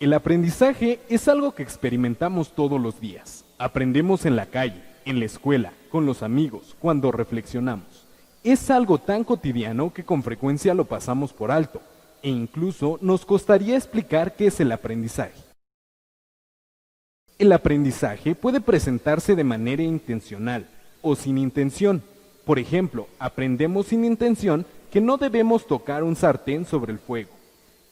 El aprendizaje es algo que experimentamos todos los días. Aprendemos en la calle, en la escuela, con los amigos, cuando reflexionamos. Es algo tan cotidiano que con frecuencia lo pasamos por alto, e incluso nos costaría explicar qué es el aprendizaje. El aprendizaje puede presentarse de manera intencional o sin intención. Por ejemplo, aprendemos sin intención que no debemos tocar un sartén sobre el fuego.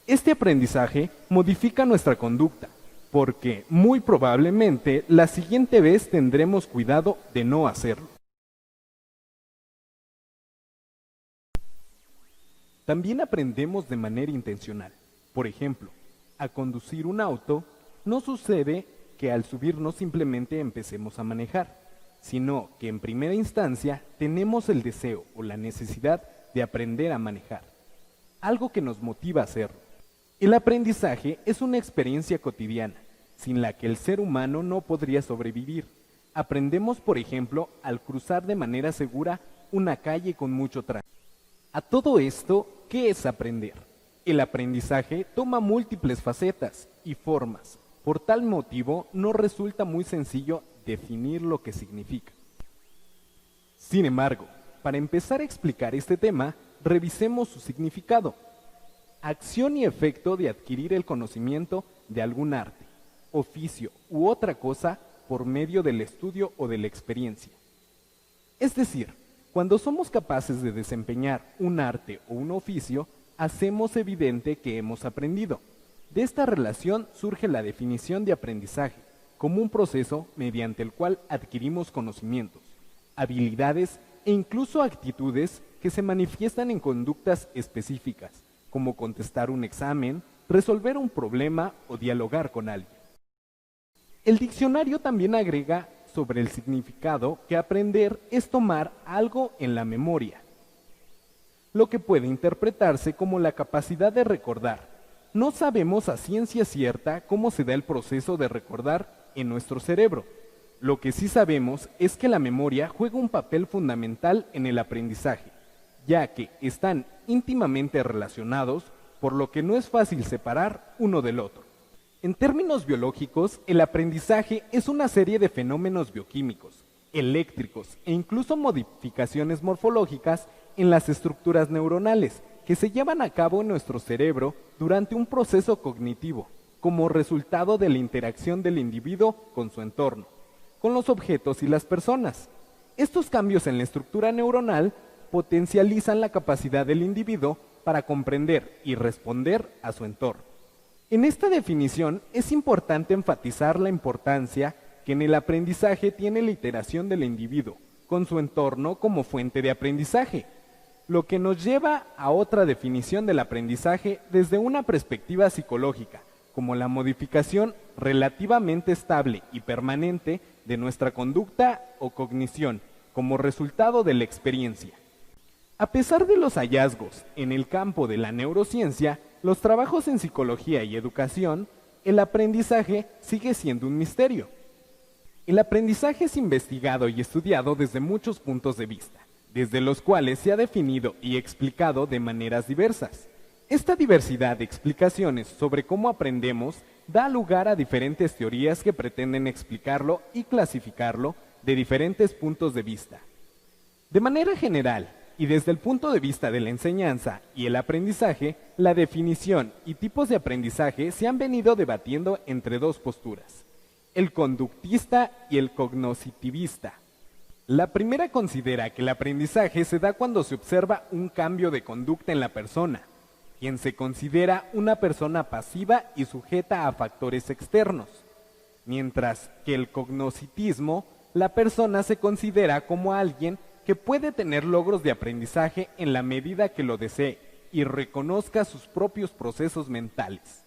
Este aprendizaje modifica nuestra conducta, porque muy probablemente la siguiente vez tendremos cuidado de no hacerlo. También aprendemos de manera intencional. Por ejemplo, a conducir un auto no sucede que al subirnos simplemente empecemos a manejar, sino que en primera instancia tenemos el deseo o la necesidad de aprender a manejar, algo que nos motiva a hacerlo. El aprendizaje es una experiencia cotidiana, sin la que el ser humano no podría sobrevivir. Aprendemos, por ejemplo, al cruzar de manera segura una calle con mucho tráfico. A todo esto, ¿qué es aprender? El aprendizaje toma múltiples facetas y formas. Por tal motivo, no resulta muy sencillo definir lo que significa. Sin embargo, para empezar a explicar este tema, revisemos su significado. Acción y efecto de adquirir el conocimiento de algún arte, oficio u otra cosa por medio del estudio o de la experiencia. Es decir, cuando somos capaces de desempeñar un arte o un oficio, hacemos evidente que hemos aprendido. De esta relación surge la definición de aprendizaje, como un proceso mediante el cual adquirimos conocimientos, habilidades e incluso actitudes que se manifiestan en conductas específicas, como contestar un examen, resolver un problema o dialogar con alguien. El diccionario también agrega sobre el significado que aprender es tomar algo en la memoria, lo que puede interpretarse como la capacidad de recordar. No sabemos a ciencia cierta cómo se da el proceso de recordar en nuestro cerebro. Lo que sí sabemos es que la memoria juega un papel fundamental en el aprendizaje, ya que están íntimamente relacionados, por lo que no es fácil separar uno del otro. En términos biológicos, el aprendizaje es una serie de fenómenos bioquímicos, eléctricos e incluso modificaciones morfológicas en las estructuras neuronales que se llevan a cabo en nuestro cerebro durante un proceso cognitivo, como resultado de la interacción del individuo con su entorno, con los objetos y las personas. Estos cambios en la estructura neuronal potencializan la capacidad del individuo para comprender y responder a su entorno. En esta definición es importante enfatizar la importancia que en el aprendizaje tiene la iteración del individuo con su entorno como fuente de aprendizaje, lo que nos lleva a otra definición del aprendizaje desde una perspectiva psicológica, como la modificación relativamente estable y permanente de nuestra conducta o cognición como resultado de la experiencia. A pesar de los hallazgos en el campo de la neurociencia, los trabajos en psicología y educación, el aprendizaje sigue siendo un misterio. El aprendizaje es investigado y estudiado desde muchos puntos de vista, desde los cuales se ha definido y explicado de maneras diversas. Esta diversidad de explicaciones sobre cómo aprendemos da lugar a diferentes teorías que pretenden explicarlo y clasificarlo de diferentes puntos de vista. De manera general, y desde el punto de vista de la enseñanza y el aprendizaje, la definición y tipos de aprendizaje se han venido debatiendo entre dos posturas, el conductista y el cognoscitivista. La primera considera que el aprendizaje se da cuando se observa un cambio de conducta en la persona, quien se considera una persona pasiva y sujeta a factores externos, mientras que el cognoscitismo, la persona se considera como alguien que puede tener logros de aprendizaje en la medida que lo desee y reconozca sus propios procesos mentales.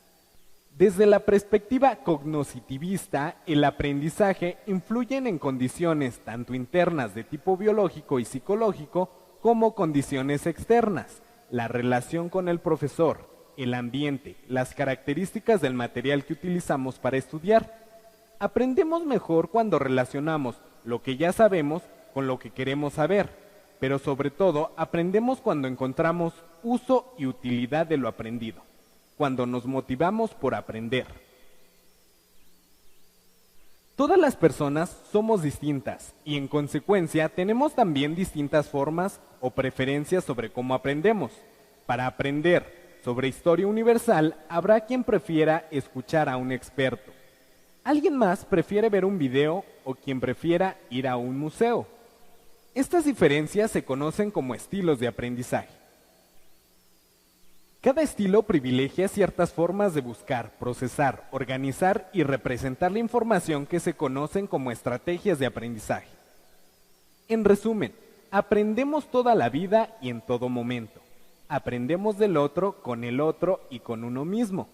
Desde la perspectiva cognoscitivista, el aprendizaje influye en condiciones tanto internas de tipo biológico y psicológico como condiciones externas, la relación con el profesor, el ambiente, las características del material que utilizamos para estudiar. Aprendemos mejor cuando relacionamos lo que ya sabemos con lo que queremos saber, pero sobre todo aprendemos cuando encontramos uso y utilidad de lo aprendido, cuando nos motivamos por aprender. Todas las personas somos distintas y en consecuencia tenemos también distintas formas o preferencias sobre cómo aprendemos. Para aprender sobre historia universal habrá quien prefiera escuchar a un experto. Alguien más prefiere ver un video o quien prefiera ir a un museo. Estas diferencias se conocen como estilos de aprendizaje. Cada estilo privilegia ciertas formas de buscar, procesar, organizar y representar la información que se conocen como estrategias de aprendizaje. En resumen, aprendemos toda la vida y en todo momento. Aprendemos del otro, con el otro y con uno mismo.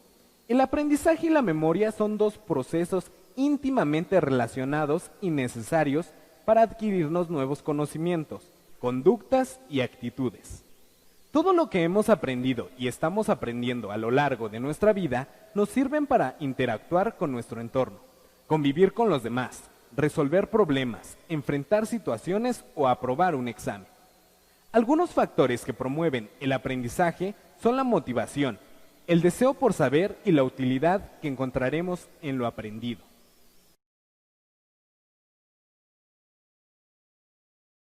El aprendizaje y la memoria son dos procesos íntimamente relacionados y necesarios para adquirirnos nuevos conocimientos, conductas y actitudes. Todo lo que hemos aprendido y estamos aprendiendo a lo largo de nuestra vida nos sirven para interactuar con nuestro entorno, convivir con los demás, resolver problemas, enfrentar situaciones o aprobar un examen. Algunos factores que promueven el aprendizaje son la motivación, el deseo por saber y la utilidad que encontraremos en lo aprendido.